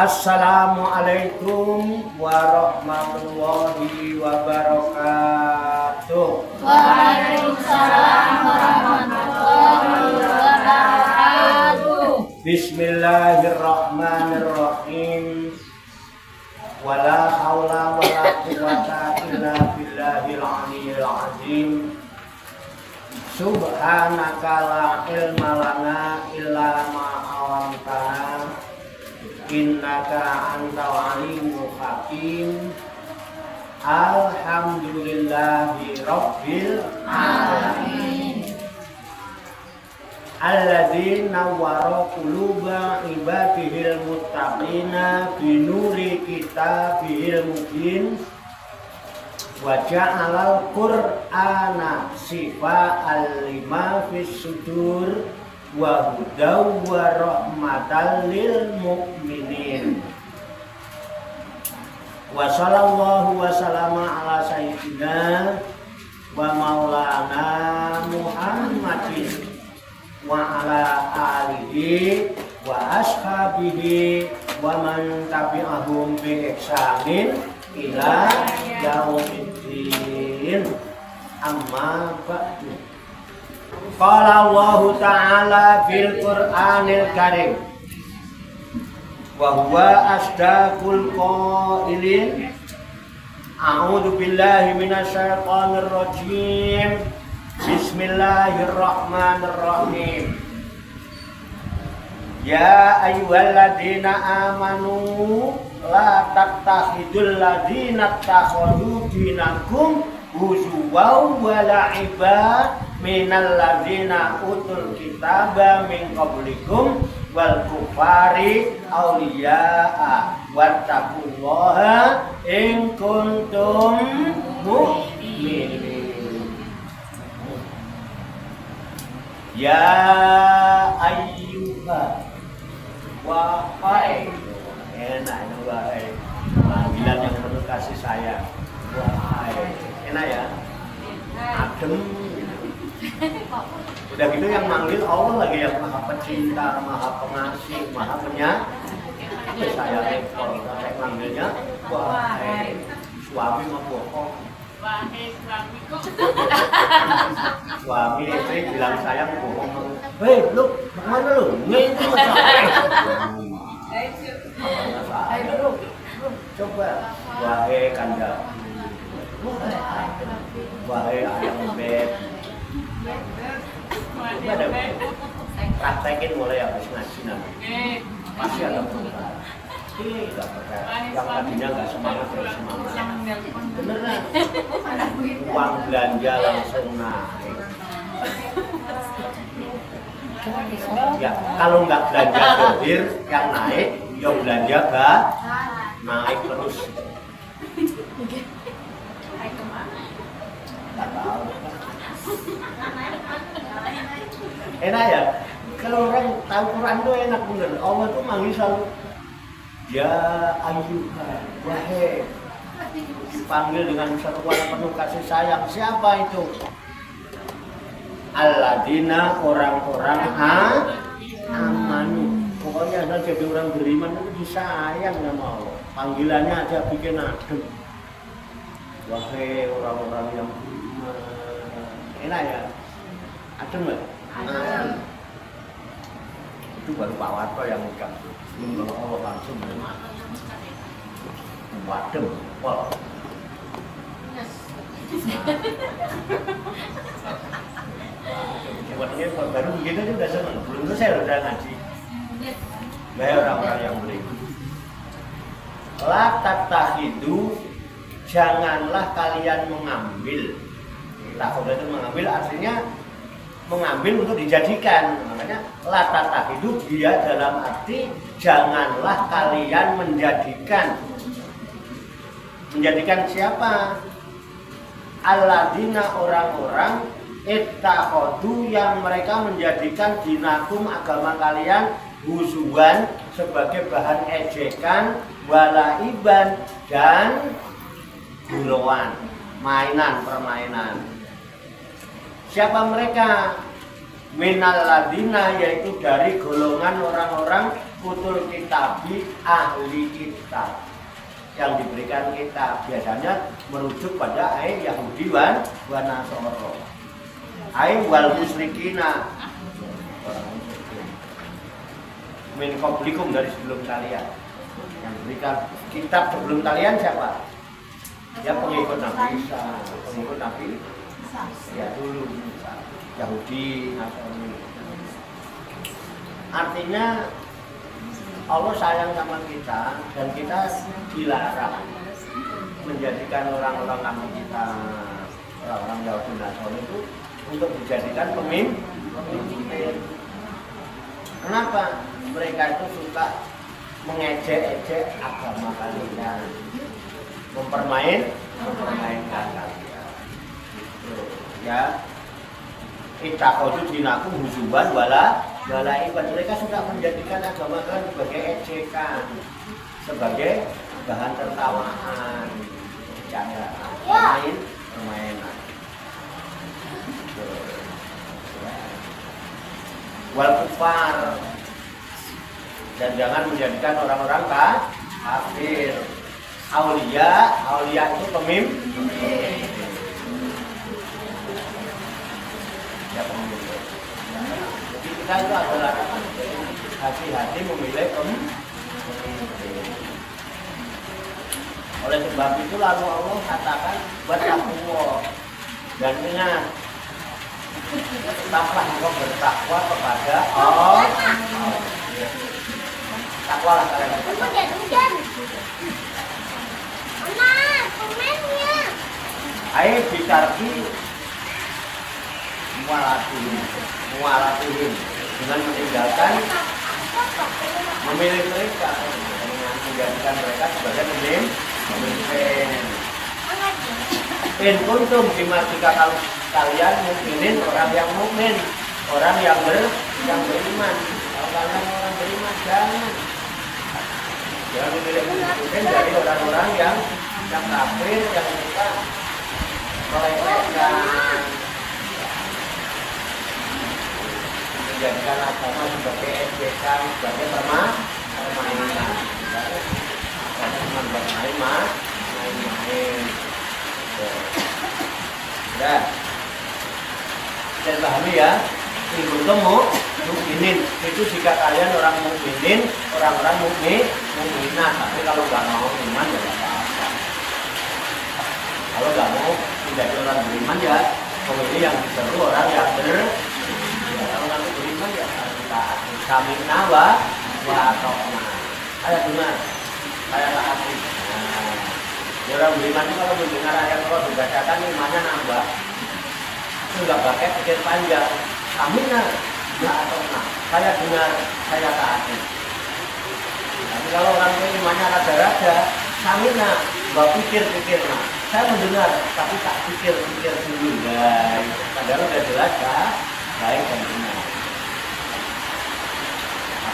Assalamualaikum warahmatullahi wabarakatuh. Waalaikumsalam warahmatullahi wabarakatuh. Bismillahirrahmanirrahim. Wala haula wala quwwata illa billahil aliyyil azim. Subhanaka la ilma lana illa ma 'allamtana. Innaka antal alimul hakim. Alhamdulillahi rabbil alamin. Alladzi nawwara quluba ibadihil muttaqina binuri kitabihil mubin wa ja'alal qur'ana shifa'an lima fis sudur wa hudaw wa rahmatan lil mu'minin. Wa sallallahu wa sallama ala sayyidina wa maulana Muhammadin wa ala alihi wa ashabihi wa man tabi'ahum bi ihsanin ila yaumiddin. Amma ba'du. Qala Allah ta'ala fil Qur'anil Karim wa huwa asdaqul qailin. A'udzu billahi minasyaitonir rajim. Bismillahirrahmanirrahim. Ya ayyuhalladzina amanu la tattakhidul ladzina takhadu dinakum huzuwan wa la'iba minal ladzina utul kitaba min qablikum wal kufari awliya'a wattaqullaha in kuntum mu'minin. Ya ayyuha wahai, enak ini wahai, panggilan yang penuh kasih sayang. Wahai, enak ya, adem. Udah gitu yang manggil Allah lagi yang maha pecinta, maha pengasih, maha penyayang. Saya repot, saya manggilnya wahai. Suami mau bohong. Suami istri bilang sayang bohong. Hei lu, mana lu? Itu masalah. Lu, coba. Wahai kanda, wahai ayam bebek. Coba deh, praktekin mulai habis ngaji nanti. Pasti ada perubahan. Tidak percaya. Yang tadinya nggak semangat terus semangat. Beneran. Uang belanja langsung naik. Ya, kalau nggak belanja dohir yang naik, ya belanja gak naik terus. Nggak tahu. Enak ya. Kalau orang tahu Quran itu enak bener. Allah tuh manggil selalu ya ayyuha, wahai, dipanggil dengan seruan penuh kasih sayang. Siapa itu? Alladzina, orang-orang amanu. Pokoknya asal jadi orang beriman itu disayang sama Allah. Panggilannya aja bikin adem. Wahai orang-orang yang beriman. Enak ya? Adem nggak? Itu baru Pak Warto yang ucap. Kalau Allah langsung wadem, wah. Sebenarnya baru begitu aja udah seneng, belum selesai udah ngaji. Bayar orang-orang yang beli. La tattahidu, janganlah kalian mengambil. Takhud itu mengambil artinya mengambil untuk dijadikan. Makanya la tattahidu dia dalam arti janganlah kalian menjadikan siapa? Alladzina, orang-orang ittakhadu yang mereka menjadikan dinakum agama kalian huzuwan sebagai bahan ejekan, walaiban dan gurauan, mainan, permainan. Siapa mereka? minal ladina, yaitu dari golongan orang-orang utul kitabi, ahli kitab yang diberikan kitab. Biasanya merujuk pada ayat Yahudi wa Nasoro, ayat wal musyrikina, min qablikum, dari sebelum kalian. Yang diberikan kitab sebelum kalian siapa? Ya pengikut Nabi Isa, pengikut Nabi ya dulu, Yahudi, Nasrani. Artinya Allah sayang sama kita dan kita dilarang menjadikan orang-orang kami kita, orang-orang Yahudi Nasrani itu untuk dijadikan pemimpin. Kenapa? Mereka itu suka mengejek-ejek agama kalian, mempermainkan kalian. Ya, ittakhadhu dinakum huzuban wala iban. Mereka sudah menjadikan agama kalian sebagai ejekan, sebagai bahan tertawaan, bercandaan, permainan. Wal kufar, dan jangan menjadikan orang-orang kafir. Aulia itu pemimpin. Ya, pemimpin. Jadi kita itu adalah hati-hati memilih pemimpin. Oleh sebab itu lalu Allah katakan bertakwa, dan ingat, tetaplah engkau bertakwa kepada Allah. Takwalah kalian. Ayo bicarki mualatihim, dengan meninggalkan, memilih mereka, dengan menjadikan mereka sebagai pemimpin. In kuntum, jika kalian mukminin, orang yang mukmin, orang yang beriman. Kalau kalian orang beriman, jangan memilih pemimpin dari orang-orang yang kafir, yang suka melecehkan, menjadikan agama sebagai ejekan, sebagai permainan. Agama cuma buat main-main. Ya, dan pahami ya. Ibu temu mukminin itu jika kalian orang mukminin, orang-orang mukminah. Tapi kalau nggak mau iman ya nggak apa-apa. Kalau nggak mau menjadi orang beriman ya memilih yang diseru orang yang ya, kalau nanti beriman ya kita kami nawa tokna. Ayat benar, saya taati. Ya, orang beriman itu kalau mendengar ayat Allah dibacakan imannya nambah. Enggak pakai pikir panjang. Amina, ya atau nah, saya dengar, saya taati. Tapi kalau orang itu imannya rada-rada, samina, nggak pikir-pikir, nah, saya mendengar, tapi tak pikir-pikir dulu, guys. Padahal udah jelas ya, baik dan benar.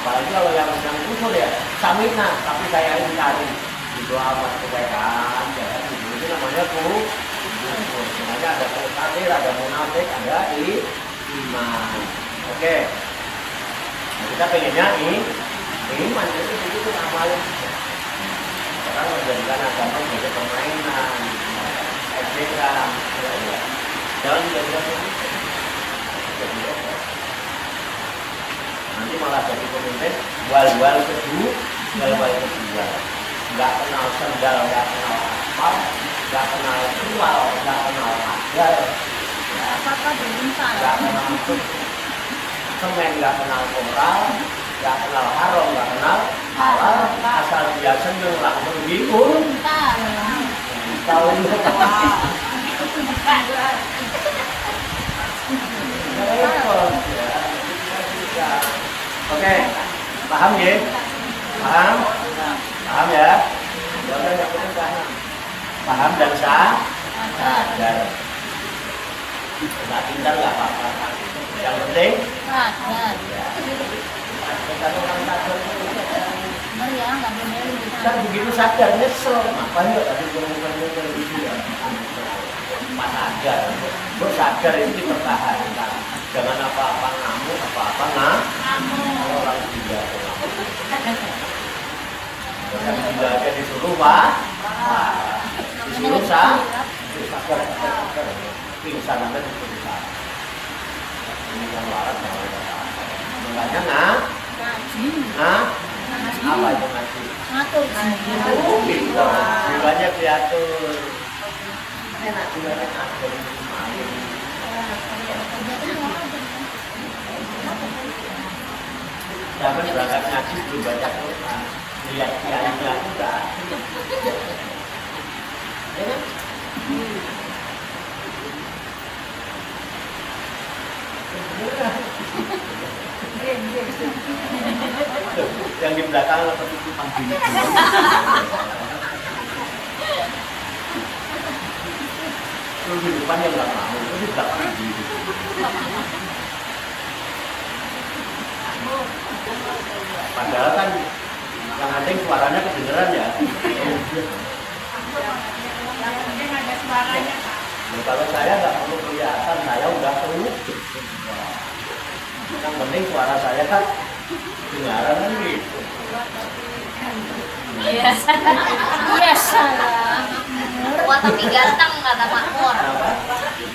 Apalagi kalau yang kufur ya, samina, tapi saya ingkari. Itu amat kebaikan, ya, itu namanya kufur. Sebenarnya ada kafir, ada munafik, ada iman. Oke. Nah, kita pengennya iman itu amalin. Orang menjadikan agama sebagai permainan, ejekan, jangan menjadikan pemimpin. Nanti malah jadi pemimpin wal kedua, nggak kenal sendal, nggak kenal aspal, nggak kenal ritual, nggak kenal ajar. Nggak kenal semen, nggak kenal moral, nggak kenal haram, nggak kenal halal, asal dia seneng langsung diun. Tahu Oke, paham ya? Paham ya? Paham dan sadar. Nggak pintar nggak apa-apa. Yang penting sadar. Kita orang sadar kan begitu sadar nyesel. Ngapain nggak tadi ngomongnya kayak gitu ya? Mas sadar, sadar itu dipertahankan. Jangan apa-apa ngamuk, apa-apa kalau orang gila itu ngamuk. Orang gila aja disuruh disuruh pingsan aja disuruh ini yang waras makanya apa itu ngaji? Ngatur. Gilanya diatur. Enak gilanya ngatur. Jangan berangkat ngaji belum baca Quran. Lihat kiainya udah. Ya kan? Yang di belakang seperti tukang bini. Terus di depan yang nggak mau, terus di belakang bini. Padahal kan yang penting suaranya kedengeran ya. Nah, kalau saya nggak perlu kelihatan, saya udah perlu. Yang penting suara saya kan kedengaran kan gitu. Yes. Tua tapi ganteng kata Makmur.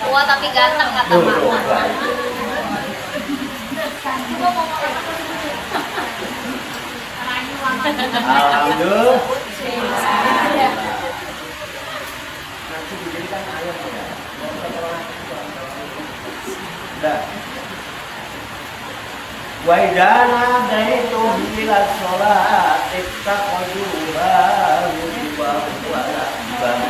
Tua tapi ganteng kata Makmur. Alhamdulillah. Nanti dijadikan ayam ya. Dah. Wa idza nadaitum ila sholati ittaquduha wa la'iban.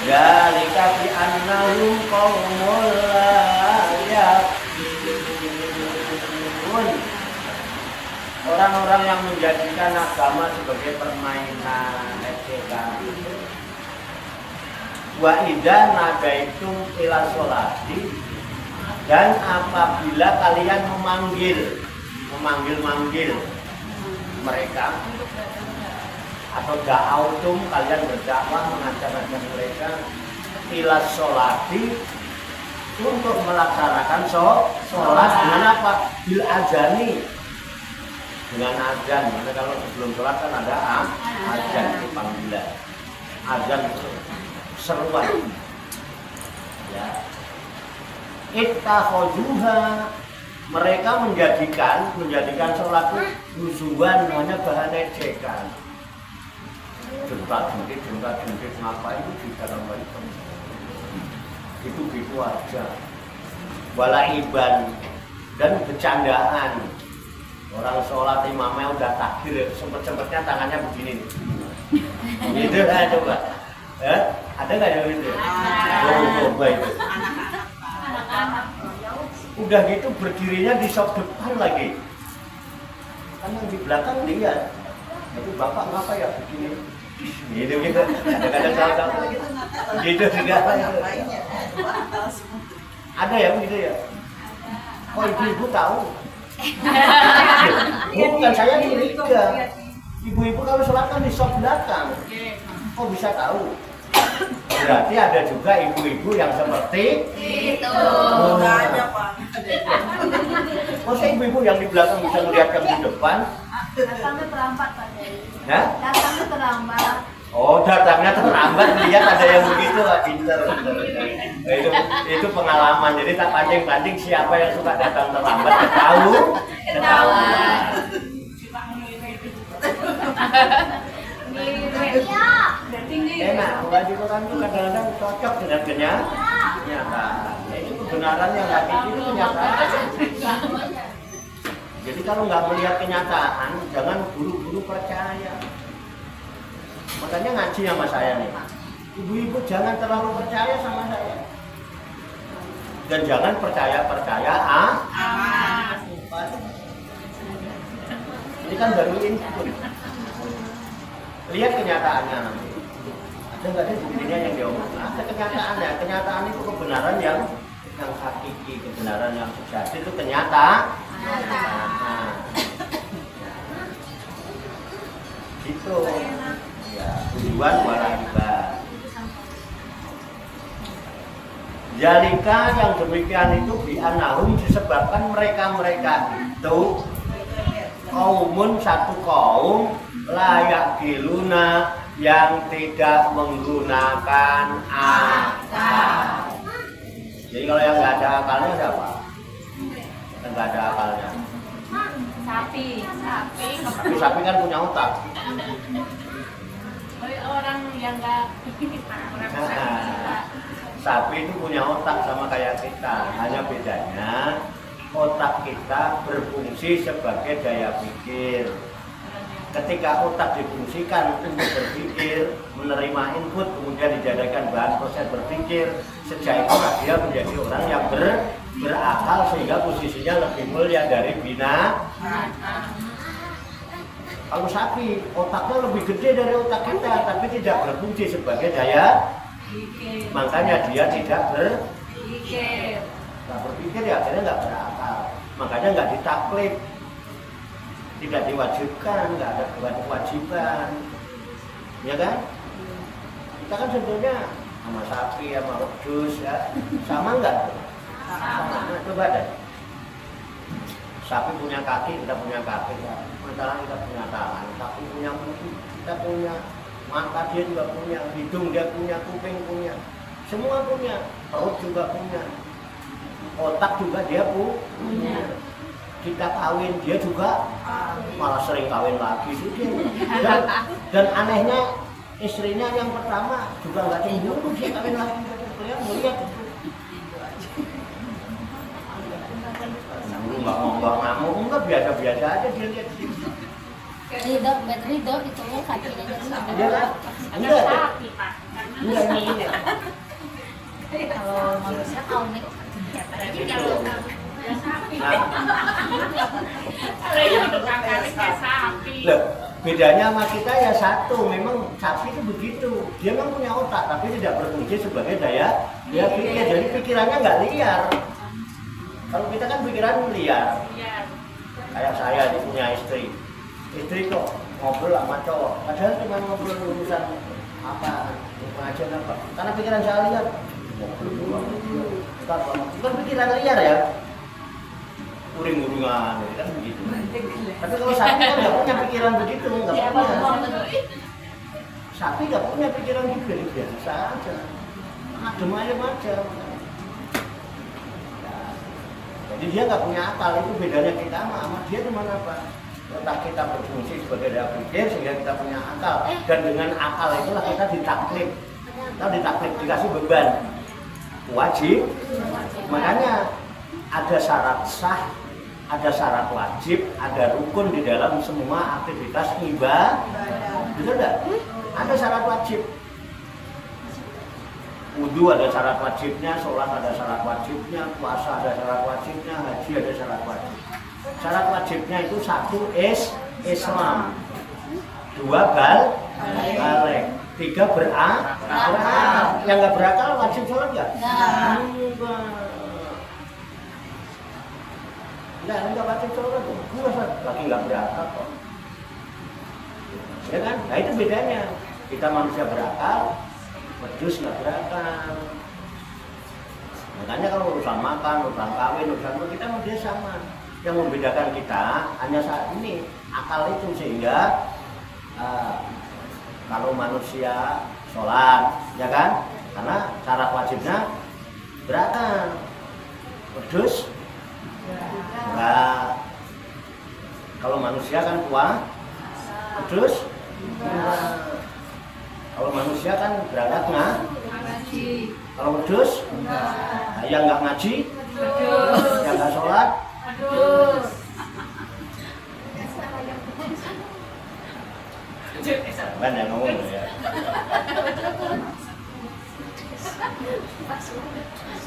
Dzalika bi annahum qaumul la yaqilun. Orang-orang yang menjadikan agama sebagai permainan ejekan. Wa idza nadaitum ila sholati, dan apabila kalian memanggil mereka atau da'autum, kalian berdakwah mengajak-ajak mereka ila sholati, untuk melaksanakan sholat dengan apa? Bil azani, dengan azan. Karena kalau sebelum sholat kan ada azan, itu panggilan azan, seruan ya. Ittakhaduha, mereka menjadikan sholat itu huzuan, hanya bahan ejekan. Jengkat-jengkit ngapain itu di dalam itu gitu aja. Walaiban, dan bercandaan. Orang sholat imamnya udah takbir, sempet-sempetnya tangannya begini. Gitu lah coba. Ada nggak yang gitu? Coba itu. Udah gitu berdirinya di sop depan lagi. Kan yang di belakang lihat. Tapi bapak ngapa ya begini? Gitu. Kadang-kadang salah gitu juga. Ada ya begitu ya? Oh, ibu-ibu tahu? Bukan, saya curiga. Ibu-ibu kalau sholat kan di sop belakang. Kok bisa tahu? Berarti ada juga ibu-ibu yang seperti itu. Masa ibu-ibu yang di belakang bisa melihat yang di depan? Datangnya terlambat Pak. Datangnya terlambat. Oh, datangnya terlambat, lihat ada yang begitu, pinter. Nah, itu pengalaman. Jadi tak pancing-pancing siapa yang suka datang terlambat ketahuan. Enak, mengaji Quran itu kadang-kadang cocok dengan kenyataan. Ya, itu kebenaran yang hakiki, itu kenyataan. Jadi kalau nggak melihat kenyataan, jangan buru-buru percaya. Makanya ngaji sama saya nih. Ibu-ibu jangan terlalu percaya sama saya. Dan jangan percaya ini kan baru input. Lihat kenyataannya nanti. Ada nggak sih dirinya yang diomongkan? Ada kenyataannya. Kenyataan itu kebenaran yang hakiki, kebenaran yang sejati itu kenyataan. Gitu. Ya, tujuan walahiba. Zalika yang demikian itu bi'annahum disebabkan mereka itu kaumun satu kaum layak giluna yang tidak menggunakan akal. Jadi kalau yang nggak ada akalnya siapa? Yang nggak ada akalnya. Sapi. Tapi sapi kan punya otak. Orang yang nggak Sapi itu punya otak sama kayak kita. Hanya bedanya otak kita berfungsi sebagai daya pikir. Ketika otak difungsikan untuk berpikir, menerima input, kemudian dijadikan bahan proses berpikir, sejak itu dia menjadi orang yang berakal sehingga posisinya lebih mulia dari binatang. Kalau sapi, otaknya lebih gede dari otak kita, tapi tidak berfungsi sebagai daya. Makanya dia tidak berpikir ya akhirnya nggak berakal. Makanya nggak ditaklif. Tidak diwajibkan, nggak ada kewajiban, ya kan? Kita kan sebetulnya sama sapi, sama wedhus, ya sama nggak? Sama. Coba deh. Sapi punya kaki, kita punya kaki, ya. Masalah kita punya tangan, sapi punya mulut, kita punya mata, dia juga punya hidung, dia punya kuping, punya semua punya, perut juga punya, otak juga dia punya. Kita kawin, dia juga malah sering kawin lagi sih. Dan anehnya istrinya yang pertama juga nggak cemburu, dia kawin lagi. Kalian melihat nggak ngamuk, enggak biasa-biasa aja dia lihat. Ridho itu kakinya Iya kan? Enggak deh. Enggak ini. kalau manusia kaunik Loh, bedanya sama kita ya satu, memang sapi itu begitu, dia memang punya otak tapi tidak berfungsi sebagai daya dia pikir, jadi pikirannya nggak liar. Kalau kita kan pikiran liar, kayak saya ini punya istri kok ngobrol sama cowok, padahal cuma ngobrol urusan apa, pengajian apa, karena pikiran saya liar, bukan pikiran liar ya, uring-uringan, kan begitu. Tapi kalau sapi kan nggak punya pikiran begitu, nggak punya. Sapi nggak punya pikiran gitu, biasa aja, adem aja. Jadi dia nggak punya akal, itu bedanya kita sama dia cuma apa? Otak kita berfungsi sebagai daya pikir sehingga kita punya akal, dan dengan akal itulah kita ditaklif, dikasih beban wajib. Makanya ada syarat sah, ada syarat wajib, ada rukun di dalam semua aktivitas ibadah. Betul enggak? Ada syarat wajib. Wudu ada syarat wajibnya, sholat ada syarat wajibnya, puasa ada syarat wajibnya, haji ada syarat wajib. Syarat wajibnya itu satu Islam, dua balik, tiga berakal. Yang nggak berakal wajib sholat nggak? Enggak wajib sholat tuh. Lagi nggak berakal kok. Ya kan? Nah itu bedanya. Kita manusia berakal, wedhus nggak berakal. Makanya kalau urusan makan, urusan kawin, urusan kita dia sama. Yang membedakan kita hanya saat ini akal itu, sehingga kalau manusia sholat, ya kan? Karena syarat wajibnya berakal. Wedhus enggak. Kalau manusia kan puasa, wedhus kalau manusia kan berangkat ngaji. Kalau wedhus yang nggak ngaji, yang nggak sholat, kan yang ngomong ya.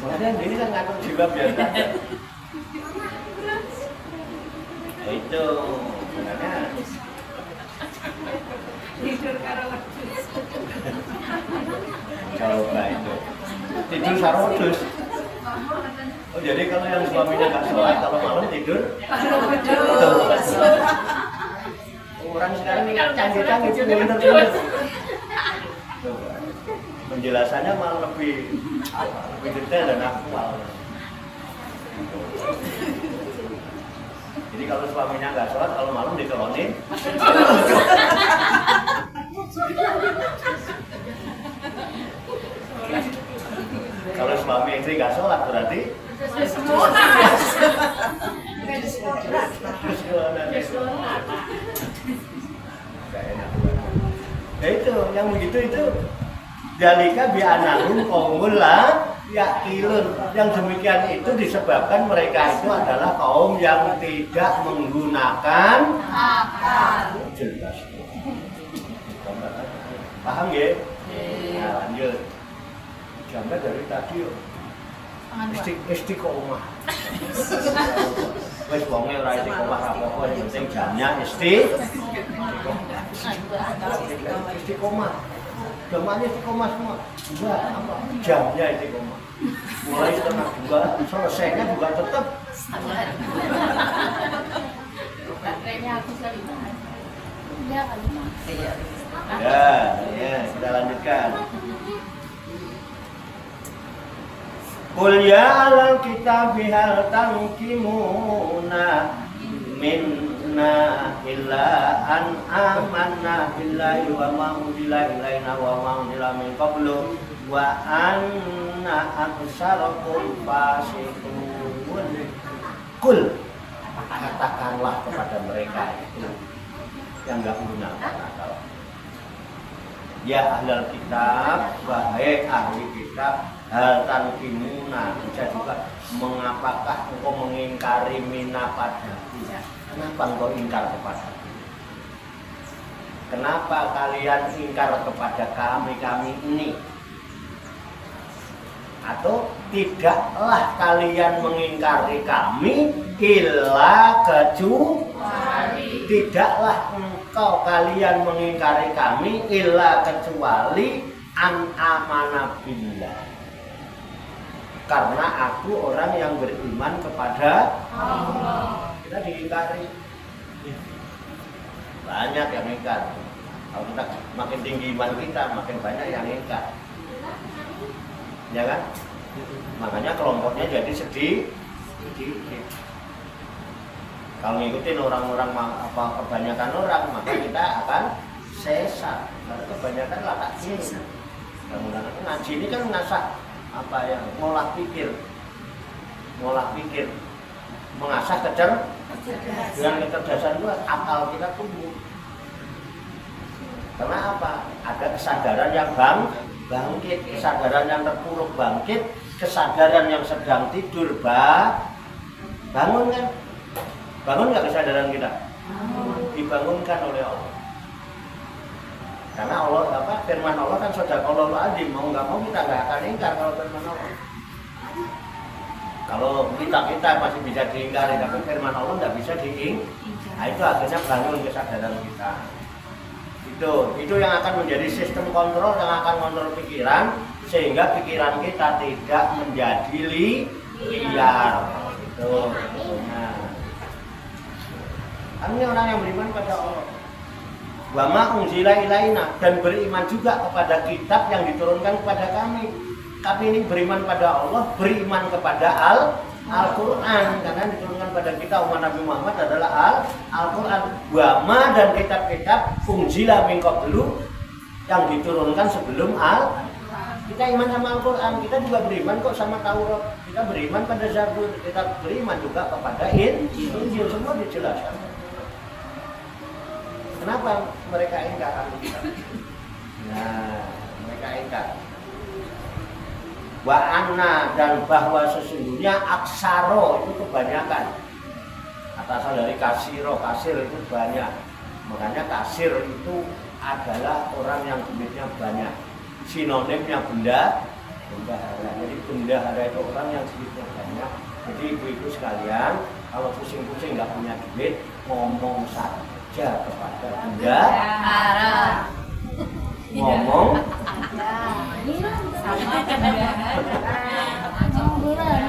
Makanya ini kan ngatur jiwa biasa. Ya itu sebenarnya. Coba itu tidur sarung wedhus. Oh jadi kalau yang suaminya nggak sholat, kalau malam tidur orang sekarang ini canggih-canggih pinter-pinter. penjelasannya malah lebih detail dan aktual. Jadi kalau suaminya nggak sholat, kalau malam dicolonin. Kalau suami istri nggak sholat berarti ya itu, yang begitu itu dalika bi'anahum qaumul la yaqilun. Yang demikian itu disebabkan mereka itu adalah kaum yang tidak menggunakan akal. Jelas. Paham ya? Nah, lanjut. Gambar dari tadi yuk. Istiqomah. Wes wonge ora istiqomah apa-apa, yang penting jamnya istiqomah. Jamnya istiqomah semua. Enggak, apa? Jamnya istiqomah. Mulai setengah 2, selesainya juga tetap. Baterainya aku sekali. Iya kali. Ya, kita lanjutkan. Qul ya alal kitabi hal tanqimuna minna illa an amanna billahi wa ma unzila ilaina wa ma unzila min qablu wa anna aktsarakum fasiqun. Qul, katakanlah kepada mereka itu yang enggak menggunakan akal. Ya ahlul kitab, wahai ahli kitab, hal tanqimuna, bisa juga mengapakah engkau mengingkari mina padaku? Kenapa engkau ingkar kepadaku? Kenapa kalian ingkar kepada kami ini? Atau tidaklah kalian mengingkari kami illa kecuali, tidaklah engkau kalian mengingkari kami illa kecuali an amana billah, karena aku orang yang beriman kepada Allah. Kita diingkari, banyak yang ingkar. Kalau kita makin tinggi iman kita, makin banyak yang ingkar, ya kan? Makanya kelompoknya jadi sedih. Kalau ngikutin orang-orang apa kebanyakan orang, maka kita akan sesat. Karena kebanyakan latak ini. Kemudian ngaji ini kan ngasah apa ya, ngolah pikir, mengasah dengan kecerdasan itu akal kita tumbuh. Karena apa? Ada kesadaran yang bangkit, kesadaran yang terpuruk bangkit, kesadaran yang sedang tidur bangun kan? Bangun nggak kesadaran kita? Dibangunkan oleh Allah. Karena Allah firman Allah kan sadaqallahul azim, mau nggak mau kita nggak akan ingkar kalau firman Allah. Kalau kita masih bisa diingkari, tapi firman Allah nggak bisa diingkari. Nah, itu akhirnya bangun kesadaran kita. Itu yang akan menjadi sistem kontrol yang akan kontrol pikiran, sehingga pikiran kita tidak menjadi liar. Itu. Nah, kami orang yang beriman pada Allah. Wa ma unzila ilaina, dan beriman juga kepada kitab yang diturunkan kepada kami. Kami ini beriman pada Allah, beriman kepada Al-Quran, karena diturunkan pada kita umat Nabi Muhammad adalah Al-Quran. Wa ma, dan kitab-kitab unzila min qablu, yang diturunkan sebelum kita iman sama Al-Quran. Kita juga beriman kok sama Taurat, kita beriman pada Zabur, kita beriman juga kepada Injil, semua dijelaskan. Kenapa mereka ingkar? Nah, mereka ingkar. Wa anna, dan bahwa sesungguhnya aksaro itu kebanyakan. Atasan dari kasiro, kasir itu banyak. Makanya kasir itu adalah orang yang duitnya banyak. Sinonimnya bendahara. Jadi bendahara itu orang yang duitnya banyak. Jadi ibu-ibu sekalian, kalau pusing-pusing nggak punya duit, ngomong saja kepada bendahara. Ngomong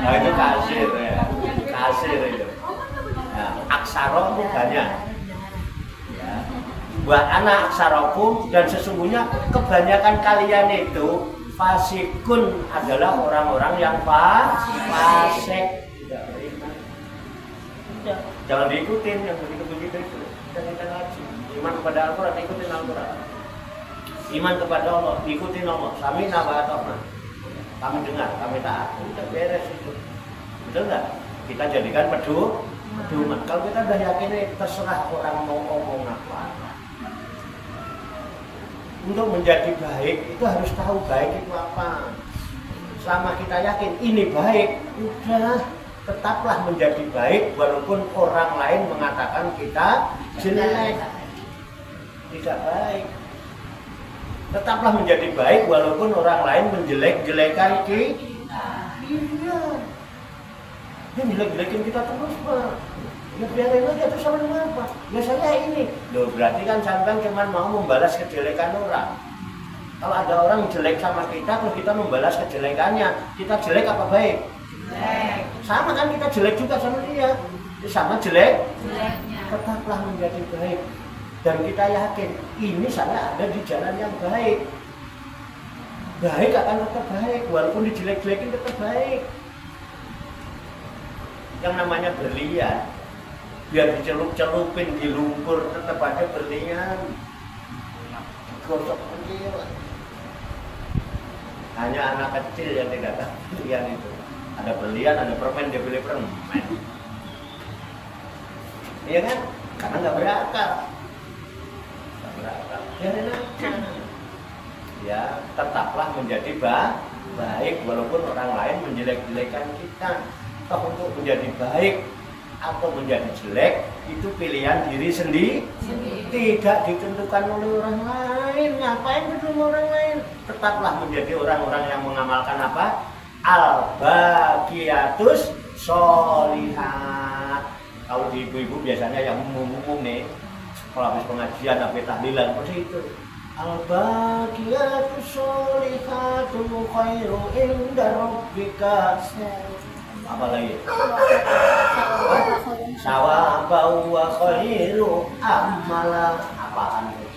nah, itu kasir ya. Kasir itu. Nah, aksaro itu banyak. Ya. Wa ana aksarokum, dan sesungguhnya kebanyakan kalian itu Fasikun adalah orang-orang yang fasik. Tidak beriman. Jangan diikutin yang begitu-begitu itu. Kita ngaji. Iman kepada Al-Quran, ikutin Al-Quran. Iman kepada Allah, ikutin Allah. Kami nabatokna. Kami dengar, kami taat. Udah beres itu. Betul nggak? Kita jadikan pedoman. Kalau kita udah yakin, terserah orang mau ngomong apa. Untuk menjadi baik itu harus tahu baik itu apa. Selama kita yakin ini baik, udah tetaplah menjadi baik walaupun orang lain mengatakan kita jelek, tidak baik. Tetaplah menjadi baik walaupun orang lain menjelek-jelekan kita. Iya. Dia jelek-jelekin kita terus, Pak. Ya biarin aja, terus sama dengan apa? Ya saya ini. Loh, berarti kan sampean cuma mau membalas kejelekan orang. Kalau ada orang jelek sama kita, terus kita membalas kejelekannya, kita jelek apa baik? Jelek. Sama kan kita jelek juga sama dia. Sama jeleknya. Tetaplah menjadi baik. Dan kita yakin, ini saya ada di jalan yang baik. Baik akan tetap baik, walaupun dijelek-jelekin tetap baik. Yang namanya berlian, biar dicelup-celupin di lumpur tetap ada berlian. Gosok kecil. Hanya anak kecil yang tidak tahu berlian itu. Ada berlian, ada permen, dia pilih permen. Iya kan? Karena nggak berakal. Biarin aja. Ya, tetaplah menjadi baik walaupun orang lain menjelek-jelekan kita. Toh untuk menjadi baik atau menjadi jelek itu pilihan diri sendiri, tidak ditentukan oleh orang lain. Ngapain ketemu orang lain? Tetaplah menjadi orang-orang yang mengamalkan apa? Al-baqiyatus sholihat. Kalau di ibu-ibu biasanya yang umum nih, kalau habis pengajian, habis tahlilan, seperti itu. Al-baqiyatus sholihatu khairu inda rabbika. Apa lagi? Sawabau wa khairu amala. Apaan itu?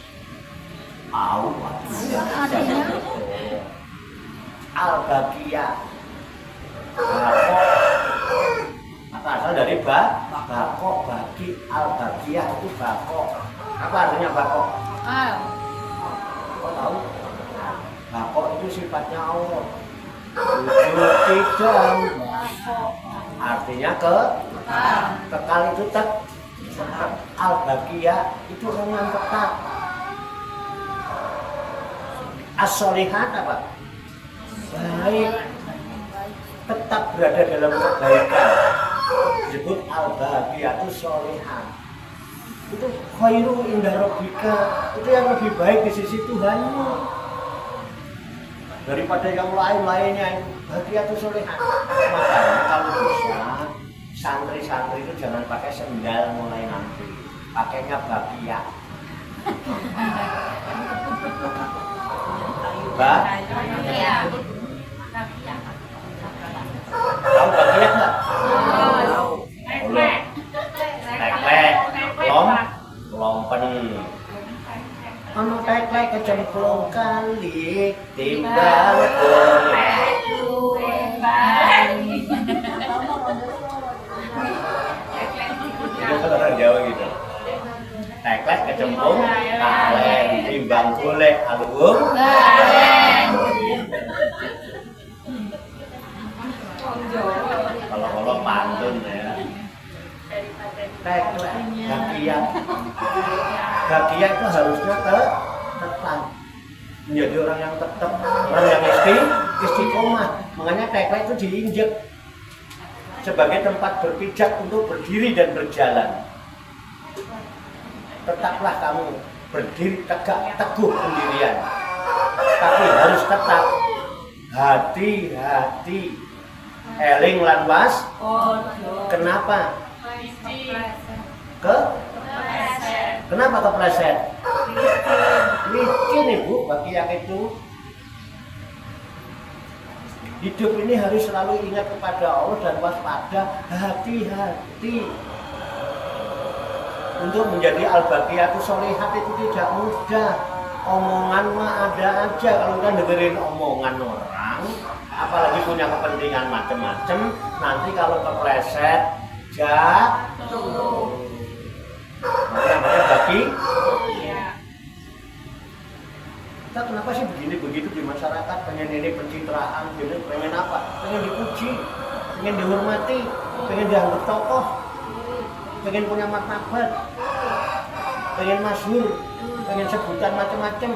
Al-baqiyah. Apa asal dari bako, bagi, al-baqiyah itu bako. Apa artinya bako? Kok tahu? Bako itu sifatnya Allah. Tidak. Artinya kekal itu tetap. Al-baqiyah itu orang yang tetap. As-sholihat apa? Baik. Tetap berada dalam kebaikan. Disebut al-baqiyatu sholihat. Itu khairu inda rabbika. Itu yang lebih baik di sisi Tuhanmu daripada yang lain-lainnya. Baqiyatu sholihat. Makanya kalau bisa santri-santri itu jangan pakai sendal mulai nanti. Pakainya baqiyah. Iya. Tahu baqiyah enggak? Tahu. Teklek, lompen. Ono teklek kecemplung kali timbang golek. Itu orang Jawa gitu. Teklek kecemplung kali timbang golek alung. Kalau pantun ya. Teklek, baqiyah. Baqiyah itu harusnya tetap menjadi orang yang tetap, orang yang istiqomah. Makanya teklek itu diinjek sebagai tempat berpijak untuk berdiri dan berjalan. Tetaplah kamu berdiri tegak teguh pendirian, tapi harus tetap hati-hati. Eling lan was. Kenapa? Kenapa kepleset? Licin ibu bagi yang itu. Hidup ini harus selalu ingat kepada Allah dan waspada, hati-hati. Untuk menjadi al-baqiyatu sholihat itu tidak mudah. Omongan mah ada aja, kalau kita dengerin omongan orang, apalagi punya kepentingan macam-macam, nanti kalau kepleset jatuh. Makanya bagi kita kenapa sih begini-begitu di masyarakat, pengen ini pencitraan, pengen apa? Pengen dipuji, pengen dihormati, pengen dianggap tokoh, pengen punya martabat, pengen masyhur, pengen sebutan macam-macam.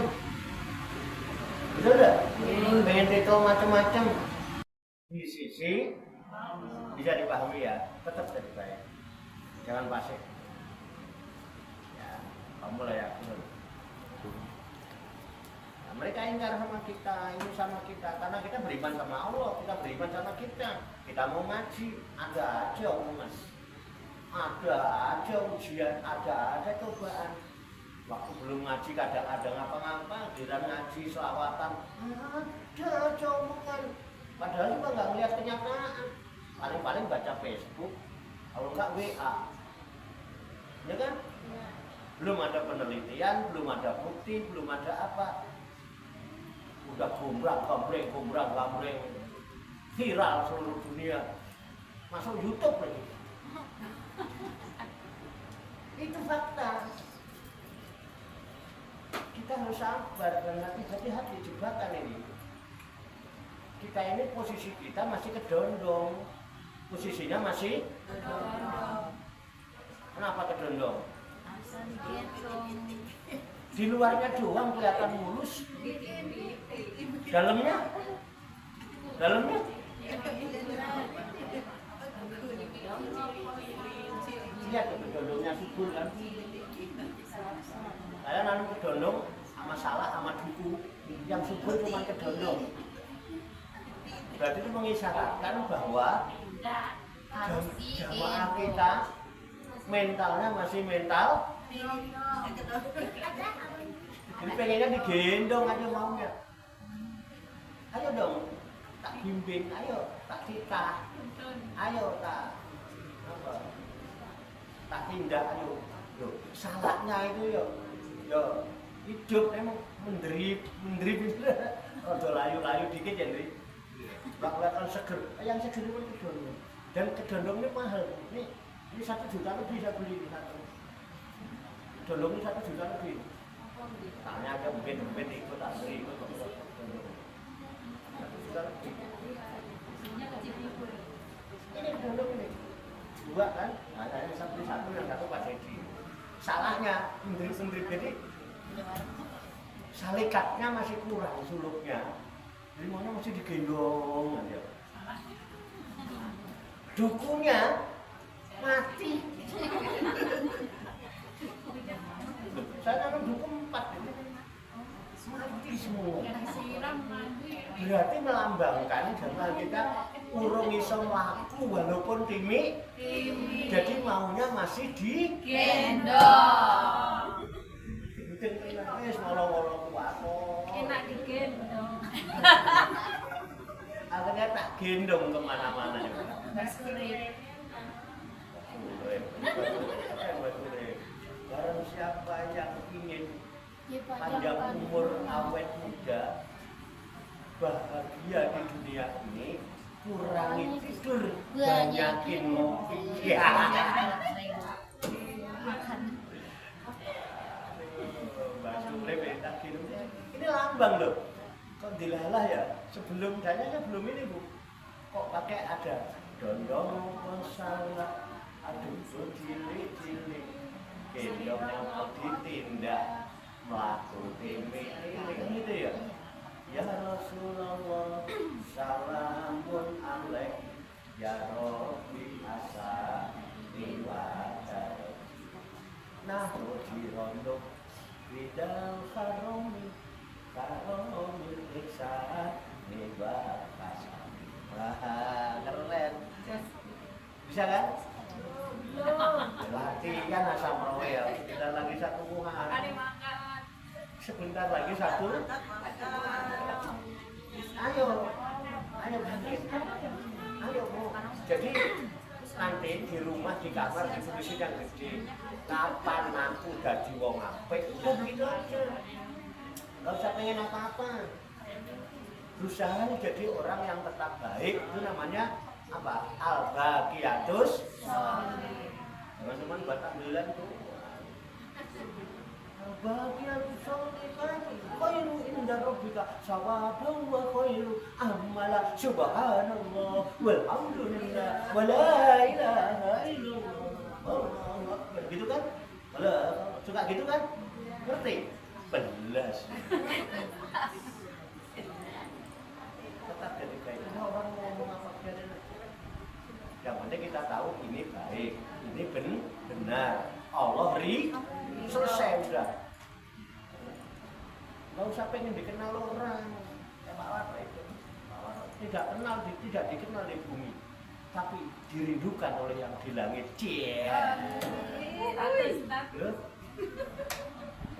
Betul enggak? Pengen titel macam-macam. Di sisi bisa dipahami ya, tetap jadi baik. Jangan pasif. Ya, kamu lah ya. Nah, mereka ingkar sama kita, ini sama kita, karena kita beriman sama Allah, kita beriman sama kita. Kita mau ngaji, ada aja omongan, ada aja ujian, ada aja cobaan. Waktu belum ngaji kadang-kadang ngapa-ngapa, giliran ngaji selawatan, ada aja omongan. Padahal juga nggak melihat kenyataan. Paling-paling baca Facebook, kalau nggak WA, ya kan? Belum ada penelitian, belum ada bukti, belum ada apa. Udah gombrang-gambreng, viral seluruh dunia, masuk YouTube lagi. Itu fakta. Kita harus sabar dan hati-hati jebakan ini. Kita ini posisi kita masih kedondong, posisinya masih kedondong. Kenapa kedondong? Di luarnya doang kelihatan mulus, dalamnya lihat tuh kedondongnya subur kan. Saya nanam kedondong sama salah sama duku, yang subur cuma kedondong. Berarti itu mengisyaratkan bahwa jamaah kita mentalnya masih mental. Jadi pengennya digendong aja maunya. Ayo dong, tak bimbing, ayo tak titah, ayo tak apa, tak tindak, ayo. Yo, salahnya itu yo hidup emang menderip rada layu-layu dikit ya Ndri. Nggak kelihatan seger. Yang seger itu kedondong. Dan kedondong ini mahal. Ini 1 juta lebih saya beli satu. Kedondong ini 1 juta lebih. Tanya aja mungkin ikut tak beli ikut. 1 juta lebih. Ini kedondong ini. 2 kan? Nah, saya bisa beli 1, yang 1 Pak Sedi. Salahnya menderip-menderip, jadi salikatnya masih kurang suluknya. Jadi maunya masih digendong aja. Dukunya mati. Saya nanam duku 4, mati semua. Berarti melambangkan jamaah kita urung iso mlaku walaupun timik. Jadi maunya masih digendong. Wis ngolong-ngolong kuwaku. Enak digendong. Akhirnya tak gendong kemana-mana. Barang siapa yang ingin panjang umur, awet muda, bahagia di dunia ini, kurangi tidur, banyakin ngopi. Ini lambang loh. Kok dilalah ya? Sebelum danyanya belum ini Bu. Kok pakai ada dondong salah, aduh cilik-cilik, gendongnya kok ditindak, melaku timik-timik gitu ya. Ya Rasulullah, salamun alaik, ya Rabbi asani wa tarik. Nah, dirondok bidal karomi, karomil iksan nibat kasami. Wah, keren. Bisa kan? Latihan asam royal. Kita lagi 1 bulan. Sebentar lagi 1. Ayo bikin. Ayo Bu. Jadi nanti di rumah, di kamar, di posisi yang gede. Kapan aku dadi wong apik? Begitu aja. pengen apa-apa. Berusaha jadi orang yang tetap baik, itu namanya apa? Al-Baqiyatus. Teman-teman buat ambilan tuh. Al-Baqiyatus sholihat khairu inda rabbika sawaban wa khairu amala. Subhanallah walhamdulillah wa la ilaha illallah. Gitu kan? Suka gitu kan? Ngerti? Belas. Tetap jadi baik. Orang ngomong apa jadi. Yang penting kita tahu ini baik, ini benar. Allah selesai sudah. Nggak usah pengen dikenal orang. Ya Pak Warno itu. Tidak dikenal di bumi, tapi dirindukan oleh yang di langit.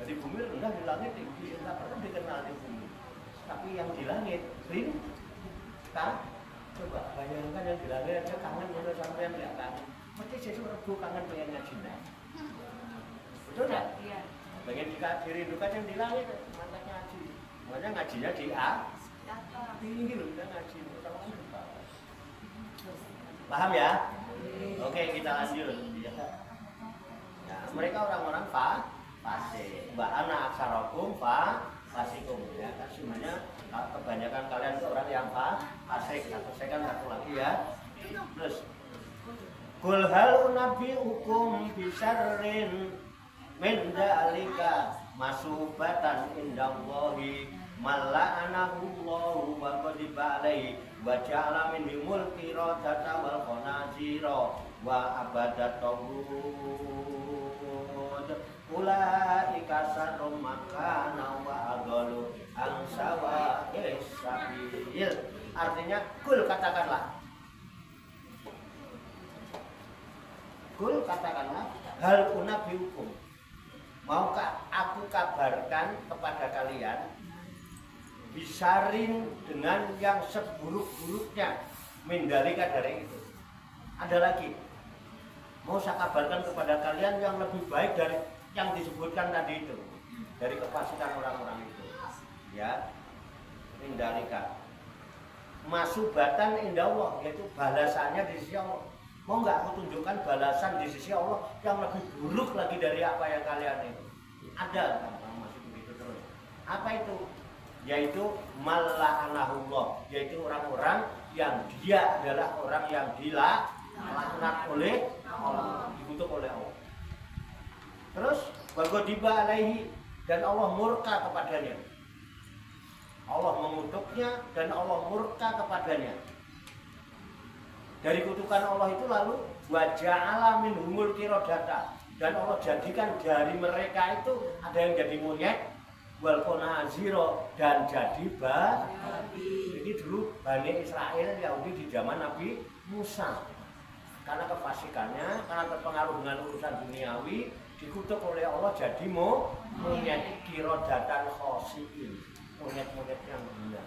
Dari bumi rendah, di langit tinggi, tidak perlu dikenal di bumi. Tapi yang di langit, coba bayangkan yang di langit aja kangen udah sampai yang nggak kangen. Mesti sesuatu kangen pengen ngaji nih. Betul nggak? Iya. Pengen dirindukan yang di langit, mantap ngaji. Makanya ngajinya di tinggi loh, kita ngaji. Paham ya? Oke, kita lanjut. Ya, mereka orang-orang fasik. Mbak anak aksarokum fasikum ya. Kan semuanya kebanyakan kalian itu orang yang fasik. Saya kan satu lagi ya. Terus Qul hal unabbiukum bisyarrin min dzalika masubatan indallahi mala'anahullahu wa qadiba alaihi wa ja'ala minhumul qiradata wal khanazira wa abadatahu ulaika sarrum makana wa adallu an sawa'is sabil. Artinya kul katakanlah hal unabbiukum, maukah aku kabarkan kepada kalian bisarin dengan yang seburuk-buruknya mindalika dari itu. Ada lagi, mau saya kabarkan kepada kalian yang lebih baik dari yang disebutkan tadi itu, dari kefasikan orang-orang itu ya. Mindalika masubatan indallah, yaitu balasannya di sisi Allah. Mau nggak aku tunjukkan balasan di sisi Allah yang lebih buruk lagi dari apa yang kalian itu? Ada kan, masih begitu terus. Apa itu? Yaitu mala'anahullah, yaitu orang-orang yang dia adalah orang yang dilaknat oleh Allah, dikutuk oleh Allah. Terus waghadiba alaihi, dan Allah murka kepadanya. Allah mengutuknya dan Allah murka kepadanya. Dari kutukan Allah itu lalu waja'ala minhumul qiradata, dan Allah jadikan dari mereka itu ada yang jadi monyet, wal khanazira, dan jadi babi. Jadi dulu Bani Israel Yahudi di zaman Nabi Musa, karena kefasikannya, karena terpengaruh dengan urusan duniawi, dikutuk oleh Allah jadi monyet, qiradatan khasiin, monyet-monyet yang benar.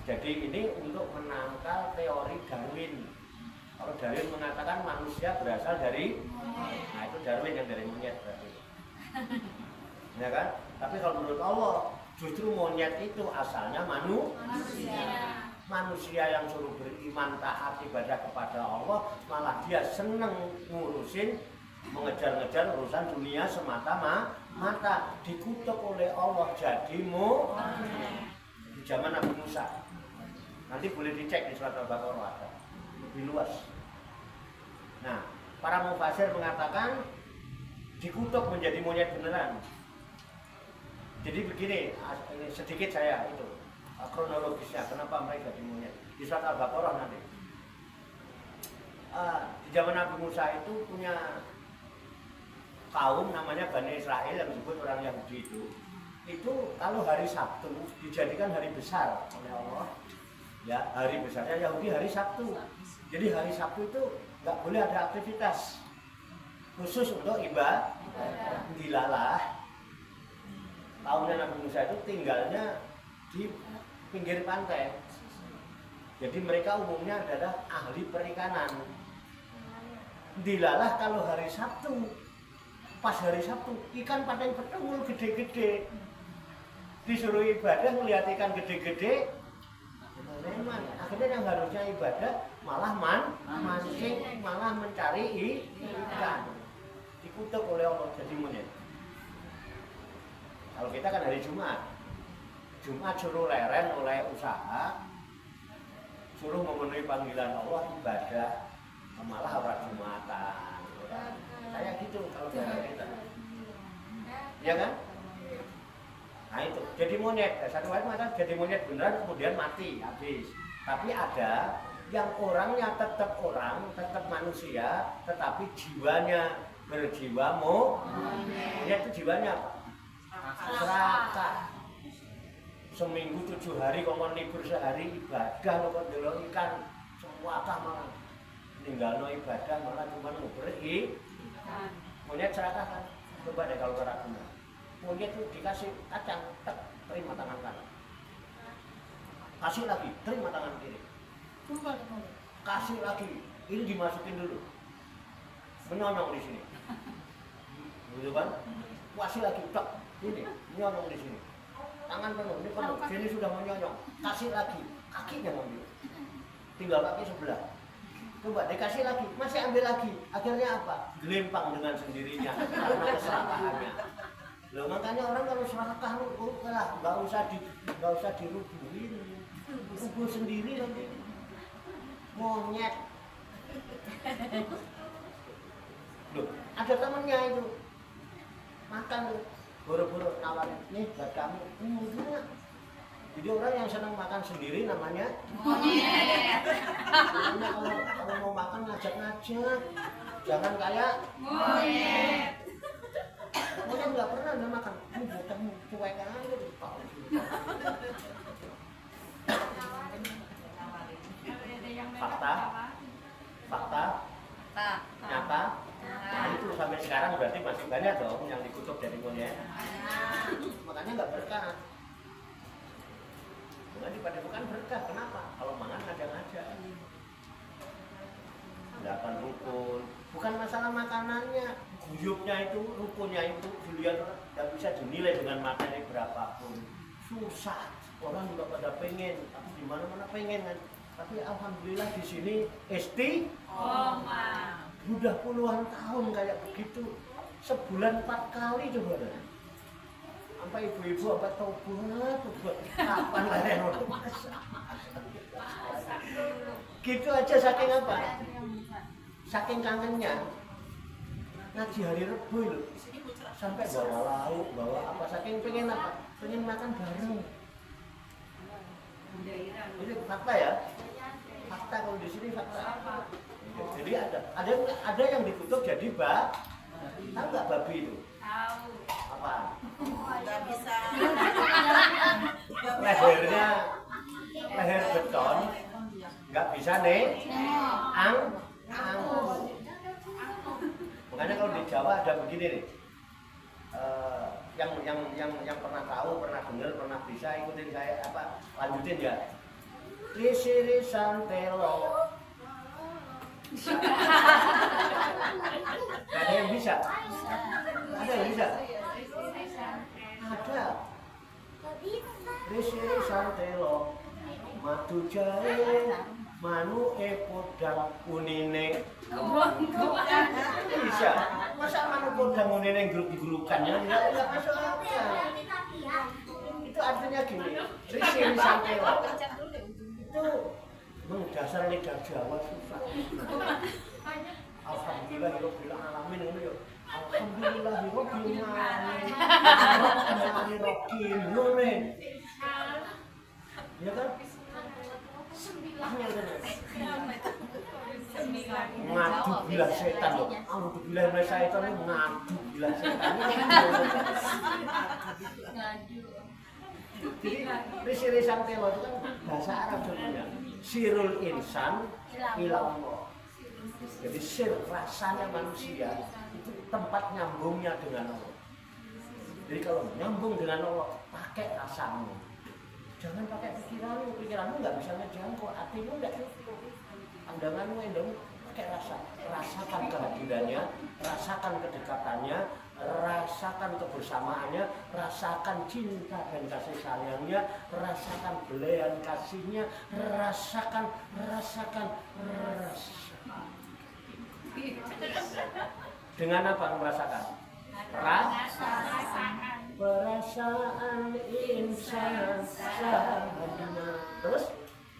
Jadi ini untuk menangkal teori Darwin. Kalau Darwin mengatakan manusia berasal dari nah itu Darwin yang dari monyet berarti. Ya kan? Tapi kalau menurut Allah justru monyet itu asalnya manusia. Manusia yang suruh beriman, taat, ibadah kepada Allah, malah dia seneng ngurusin, mengejar-ngejar urusan dunia semata-mata, dikutuk oleh Allah jadi di zaman Nabi Musa. Nanti boleh dicek di surat Al-Baqarah ada lebih luas. Nah, para mufasir mengatakan dikutuk menjadi monyet beneran. Jadi begini, ini sedikit saya itu kronologisnya kenapa mereka jadi monyet di surat Al-Baqarah nanti. Di zaman Nabi Musa itu punya kaum namanya Bani Israel yang disebut orang Yahudi itu kalau hari Sabtu dijadikan hari besar oleh Allah. Ya, hari besarnya Yahudi hari Sabtu. Jadi hari Sabtu itu nggak boleh ada aktivitas khusus untuk ibadah. Dilalah. Kaumnya Nabi Musa itu tinggalnya di pinggir pantai. Jadi mereka umumnya adalah ahli perikanan. Dilalah kalau hari Sabtu. Pas hari Sabtu ikan pada yang bertengul gede-gede. disuruh ibadah melihat ikan gede-gede, memang akhirnya yang harusnya ibadah malah mancing, malah mencari ikan, dikutuk oleh Allah jadi monyet. Kalau kita kan hari Jumat suruh leren oleh usaha, suruh memenuhi panggilan Allah ibadah, malah orang Jumatan. Kayak gitu kalau kita, ya kan? Nah itu, jadi monyet, satu hari mata jadi monyet beneran kemudian mati, habis. Tapi ada yang orangnya tetap orang, tetap manusia, tetapi jiwanya berjiwa monyet. Itu jiwanya apa? Serakah. Seminggu 7 hari kok libur sehari ibadah kok delok ikan semua malah ninggalno ibadah malah cuma ngobrol monyet serakah kan. Coba deh kalau keraguan. Monyet itu dikasih kacang, terima tangan kanan. Kasih lagi, terima tangan kiri. Kasih lagi, ini dimasukin dulu. Menyonong di sini. Gitu kan? Kasih lagi, ini menyonong di sini. Tangan penuh, ini penuh. Sini sudah menyonong. Kasih lagi, kakinya ngambil. Tinggal kaki sebelah. Coba dikasih lagi, masih ambil lagi. Akhirnya apa? Gelempang dengan sendirinya karena keserakahannya. Loh, makanya orang kalau serakah lah, nggak usah dirubuhin, rubuh sendiri nanti monyet. Loh, ada temennya itu makan tuh, boro-boro nawarin, nih buat kamu, enggak. Jadi orang yang senang makan sendiri namanya monyet. Kalau mau makan ngajak-ngajak, jangan kayak monyet. Monyet nggak pernah udah makan, ini buat kamu cuek aja deh. Fakta, nyata. Nah itu sampai sekarang berarti masih banyak dong yang dikutuk dari monyet. Makanya nggak berkah. Bukan pada bukan berkah, kenapa? Kalau makan ngajak-ngajak. 8 rukun, bukan masalah makanannya, guyupnya itu, rukunnya itu, dilihat tidak bisa dinilai dengan materi berapapun. Susah, orang juga pada pengen, tapi di mana-mana pengen kan. Tapi alhamdulillah di sini istiqomah. Udah puluhan tahun kayak begitu, sebulan 4 kali coba deh. Sampai ibu-ibu apa tobat, kapan lah yang gitu aja saking apa? Saking kangennya ngaji hari Rebo loh, sampai bawa lauk, bawa apa, saking pengen apa? Pengen makan bareng. Ini fakta ya, fakta kalau di sini fakta. Jadi ada yang dikutuk jadi tahu nggak babi itu? Tahu. Apa? Nggak bisa. Leher beton, nggak bisa nih, makanya kalau di Jawa ada begini nih, yang pernah tahu, pernah dengar, pernah bisa ikutin saya apa, lanjutin ya. Risiri santelo. Ada yang bisa? Ada yang bisa? Ada. Risiri santelo. Madu jahe, manu podang unine. Bisa. Masa manu podang unine geruk-gerukannya enggak masuk akal. Itu artinya gini. Risiri santelo. Itu dasar lidah Jawa susah. Alhamdulillahirabbil alamin ngono ya. Alhamdulillahirabbil alamin. Ya kan? Ngadu gila setan loh. Alhamdulillah mereka itu ngadu gila setan. Jadi risi-risan telo itu kan bahasa Arab sebenarnya. Sirul insan ilallah. Jadi sir rasanya manusia itu tempat nyambungnya dengan Allah. Jadi kalau nyambung dengan Allah pakai rasamu. Jangan pakai pikiranmu nggak bisa ngejangkau, hatimu nggak cukup. Pandanganmu yang pakai rasa, rasakan kehadirannya, rasakan kedekatannya, rasakan kebersamaannya, rasakan cinta dan kasih sayangnya, rasakan belayan kasihnya, rasakan. Dengan apa merasakan? Perasaan insan sadina. Terus?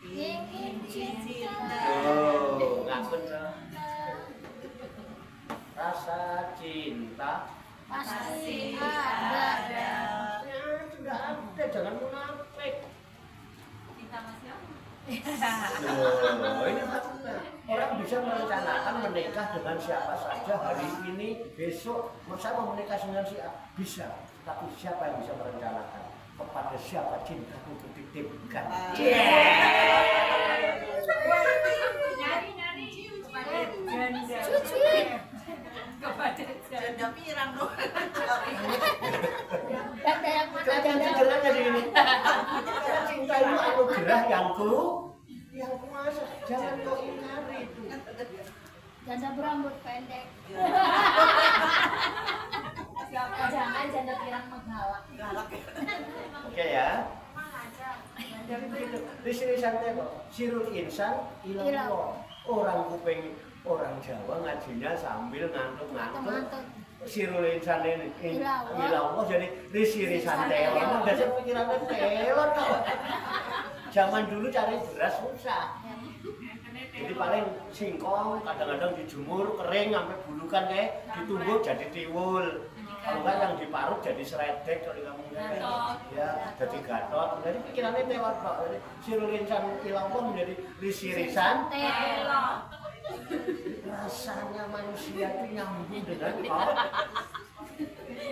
Ingin cinta. Oh, nggak benar. Rasa cinta Pasti ada. ya sudah ada, jangan munafik. Cinta masih apa? Oh, ini maksudnya orang bisa merencanakan menikah dengan siapa saja hari ini, besok. Saya mau menikah dengan si A, bisa. Tapi siapa yang bisa merencanakan kepada siapa cintaku dititipkan? Nyari kepada janda. Kepada janda pirang dong. Ada yang mana Kelihatan sejarahnya di ini. Cinta itu anugerah yang kuasa. Jangan kau ingkari itu. janda berambut pendek. Jangan janda pirang menggalak. Oke ya. Jadi begitu. Di sini santai kok. Sirul insan ilallah. Orang kuping orang Jawa ngajinya sambil ngantuk-ngantuk. Sirul insan ini ilallah jadi risiri santai. Emang dasar pikirannya telot kok. Zaman dulu cari beras susah. Jadi paling singkong kadang-kadang dijemur kering sampai bulukan kayak ditumbuk jadi tiwul. Kalau enggak yang diparut jadi seredek kalau kamu ya jadi gatot. Jadi pikirannya telot kok. Jadi sirul insan ilallah menjadi risirisan. Rasanya manusia itu nyambung dengan kok.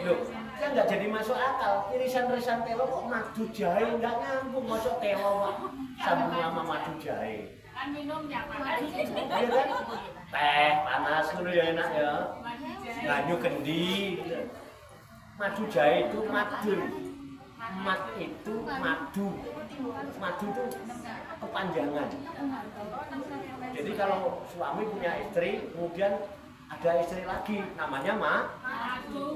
Loh, kan nggak jadi masuk akal. Irisan-irisan telo kok madu jahe nggak nyambung, masuk telo pak sambung sama madu jahe. Kan minumnya Iya kan? Teh panas dulu ya enak ya. Banyu kendi. Madu jahe itu madu. Mat itu madu. Madu itu kepanjangan. Jadi kalau suami punya istri, kemudian ada istri lagi, namanya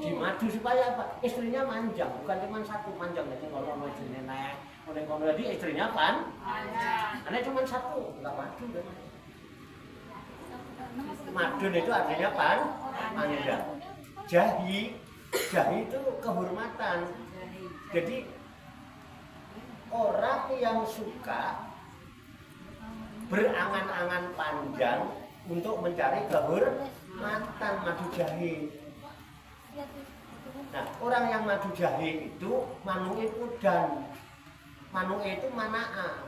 dimadu supaya apa? Istrinya manjang, bukan cuma satu manjang. Jadi kalau mau nenek, kalau jadi istrinya karena cuma satu, nggak madu kan? Madun itu artinya panjang. Jahi itu kehormatan. Jadi orang yang suka berangan-angan panjang untuk mencari kehormatan, madu jahe. Nah, orang yang madu jahe itu manu'e pudan. Manu'e itu mana'a.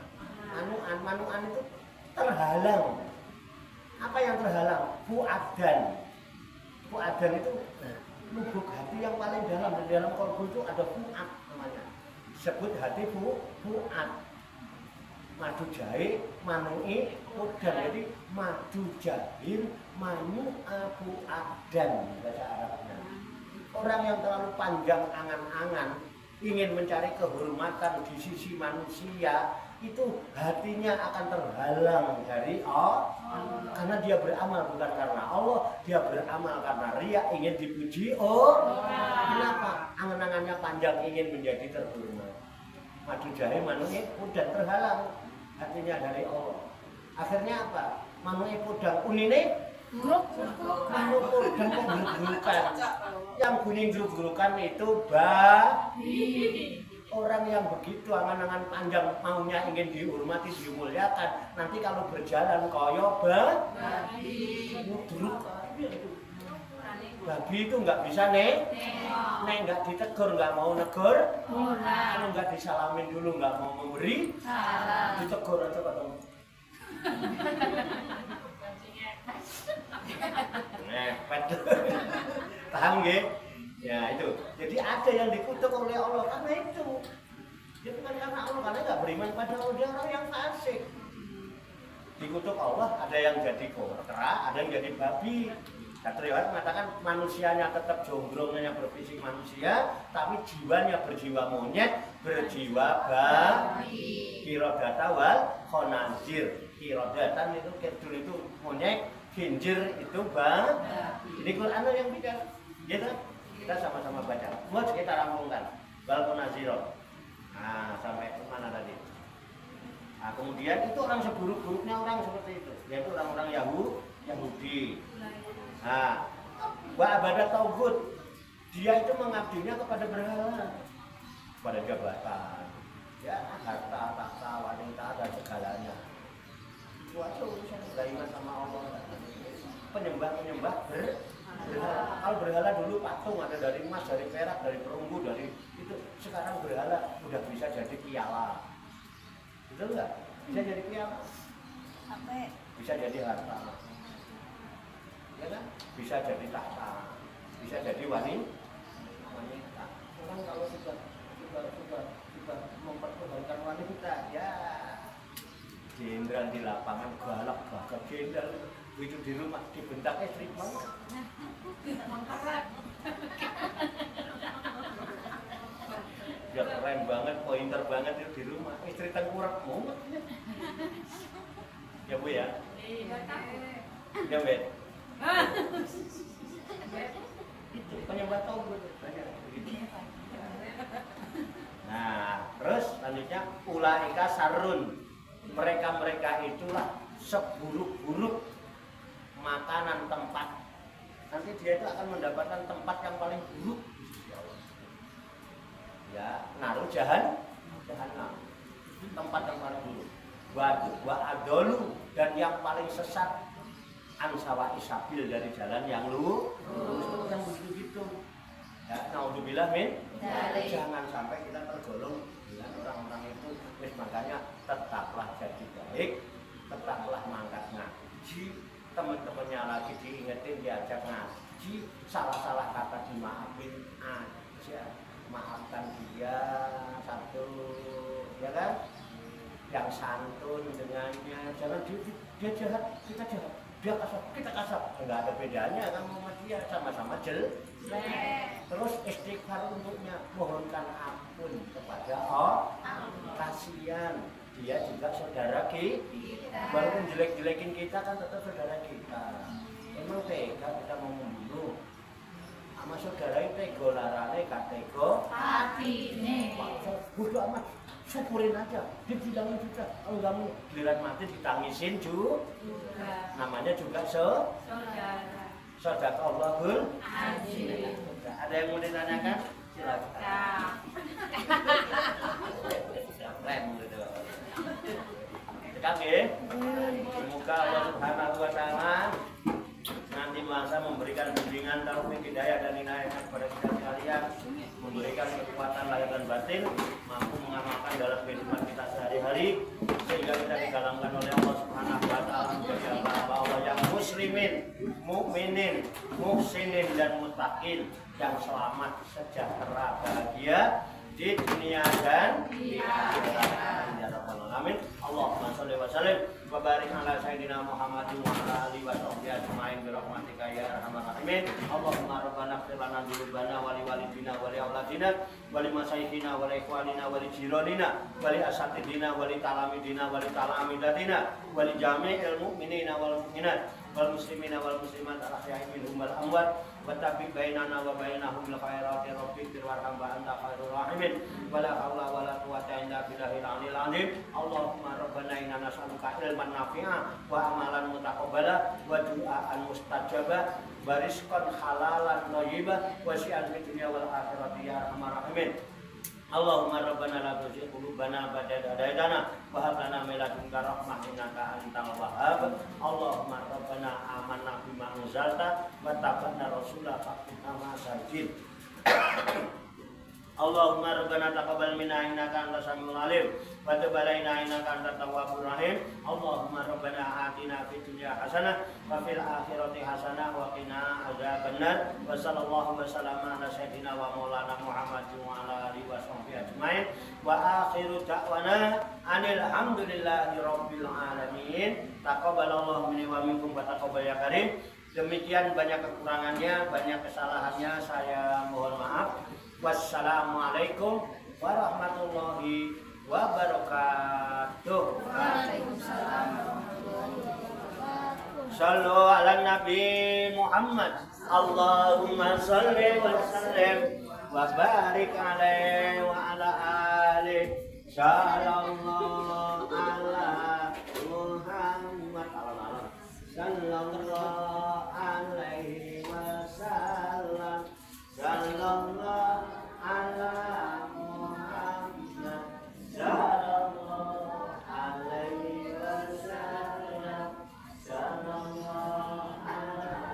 Manu'an itu terhalang. Apa yang terhalang? Fu'adan. Fu'adan itu lubuk hati yang paling dalam. Di dalam kolbu itu ada fu'ad namanya. Sebut hati fu'ad. Madu jahe, manu'i pudan. Jadi madu jahil, manu'a fu'adan bahasa Arabnya. Orang yang terlalu panjang angan-angan ingin mencari kehormatan di sisi manusia, itu hatinya akan terhalang dari Allah. Karena dia beramal bukan karena Allah, dia beramal karena riya, ingin dipuji. Kenapa? Angan-angannya panjang ingin menjadi terhormat. Madu jahe manu'e pudan terhalang hatinya dari Allah. Akhirnya apa? Manu'e pudan unine manuk pudan kok geruk-gerukan. Yang bunyi geruk-gerukan itu babi. Orang yang begitu angan-angan panjang maunya ingin dihormati, dimuliakan, nanti kalau berjalan koyo babi. Babi itu nggak bisa nek nggak ditegur, nggak mau negur, kalau nggak disalamin dulu nggak mau memberi, ditegur aja ketemu. Nepet. Paham nggih? Ya itu. Jadi ada yang dikutuk oleh Allah karena itu. Dia bukan karena Allah, karena nggak beriman pada Allah, dia orang yang fasik. Dikutuk Allah, ada yang jadi kera, ada yang jadi babi. Satu riwayat mengatakan manusianya tetap jomblongnya berfisik manusia, tapi jiwanya berjiwa monyet, berjiwa babi. Kirodata wal khonazir. Kirodatan itu kedul itu monyet, khinzir itu babi. Ini Quran yang bicara, gitu. kita sama-sama baca. Buat kita rampungkan. Bal munaziro. Nah, sampai mana tadi? Nah, kemudian itu orang seburuk-buruknya orang seperti itu, yaitu orang-orang Yahudi. Nah, wa abadat tauhid. Dia itu mengabdinya kepada berhala, pada jabatan, ya harta, tahta, wanita dan segalanya. Suatu urusan beriman sama Allah. Penyembah berhala. Kalau berhala dulu patung ada dari emas, dari perak, dari perunggu, dari itu. Sekarang berhala udah bisa jadi piala. Betul nggak? Bisa jadi piala. Bisa jadi harta. Ya kan? Bisa jadi tahta. Bisa jadi wanita. Orang kalau sudah mempertahankan wanita, ya jenderal di lapangan galak banget jenderal itu di rumah dibentak istri banget. Ya keren banget, pointer banget itu di rumah. Istri tengkurap banget. Ya Bu ya. Ya Bet. Itu penyembah tauhid banyak begitu. Nah, terus selanjutnya ulaika sarun. Mereka itulah seburuk-buruk makanan tempat. Nanti dia itu akan mendapatkan tempat yang paling buruk di sisi Allah. Ya, naruh jahanam. Tempat yang paling buruk. Wa adolu dan yang paling sesat ansawa isabil dari jalan yang lurus yang begitu-gitu. Ya, naudzubillah min jangan sampai kita tergolong dengan orang-orang itu. Makanya tetaplah jadi baik, tetaplah mangkat ngaji, teman-temannya lagi diingetin, diajak ngaji, salah-salah kata dimaafin aja, maafkan dia satu, ya kan? Yang santun dengannya, jangan dia jahat, kita jahat. Dia kasar, kita kasar, enggak ada bedanya kan sama dia, sama-sama jelek. Terus istighfar untuknya, mohonkan ampun kepada Allah. Kasihan, dia juga saudara kita. Walaupun jelek-jelekin kita kan tetap saudara kita. Emang tega kita mau membunuh sama saudara itu tego larane katego hatine. Bodoh amat. Syukurin aja, dibilangin juga. Kalau kamu giliran mati ditangisin juga. Namanya juga saudara Allahul Azim. Ada yang mau ditanyakan? Silakan. Keren gitu. Sekarang semoga Allah Subhanahu wa taala nanti masa memberikan bimbingan taufik hidayah dan inayah kepada kita sekalian, memberikan kekuatan lahir dan batin, mampu mengamalkan dalam kehidupan kita sehari-hari, sehingga kita digalamkan oleh Allah Subhanahu wa taala menjadi hamba Allah yang muslimin, mukminin, muhsinin dan muttaqin, yang selamat, sejahtera, bahagia di dunia dan di akhirat. Ya rabbal alamin. Allahumma shalli wa sallim wa barik ala sayyidina Muhammadin wa ala alihi wa sahbihi ajmain bi rahmatika ya arhamar rahimin. Allahumma rabbana ighfir lana dzunubana wa li walidina wa li auladina wa li masayyikhina wa li ikhwanina wa li jiranina wa li asatidina wa li talamidina wa li talamidatina wa li jami'il mu'minina wal mu'minat wal muslimina wal muslimat al ahya'i minhum wal amwat wa tabi bainana wa bainahum bil khairati rabbir warham wa anta khairur rahimin wa la haula wa la quwwata illa billahil aliyil azim. Allahumma rabbana inna nas'aluka ilman nafi'a wa amalan mutaqabbala wa du'aan mustajaba wa rizqan halalan thayyiban wa syi'an fid dunya wal akhirati ya arhamar rahimin. Allahumma rabbana la tuzigh qulubana ba'da idh hadaytana wa hab lana min ladunka rahmah innaka antal wahhab. Allahumma rabbana amanna bima anzalta wa tabi'na rasulah faqina ma sajid. Allahumma rabbana taqabbal minna innaka antas samiul alim wa tub alaina innaka antat tawwabur rahim. Allahumma rabbana atina fid dunya hasanah wa fil akhirati hasanah wa qina adzabannar. Wa sallallahu wa sallama ala sayyidina wa maulana Muhammadin wa ala alihi wa sahbihi ajmain. Wa akhiru da'wana anil hamdulillahi rabbil alamin. Taqabbalallahu minni wa minkum wa taqabbal ya karim. Demikian banyak kekurangannya, banyak kesalahannya, saya mohon maaf. Wassalamualaikum warahmatullahi wabarakatuh. Waalaikumsalam warahmatullahi wabarakatuh. Sallu ala Nabi Muhammad. Allahumma sholli wa sallim wa barik alaihi wa ala alihi sallallahu ala Muhammad sallallahu alaihi wasallam sallallahu ala Muhammad sallallahu alaihi wasallam sallallahu ala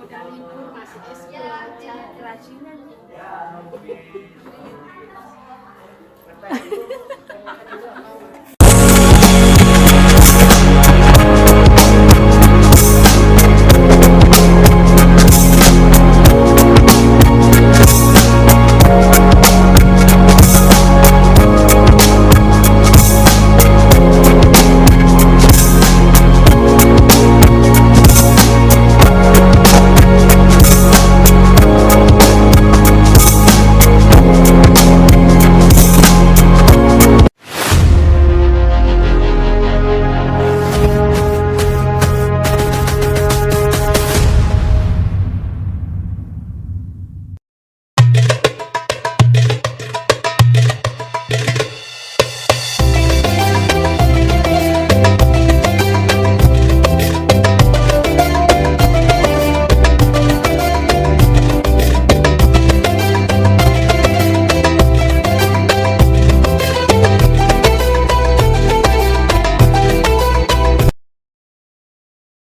Dari ibu masih SD aja kerajinan.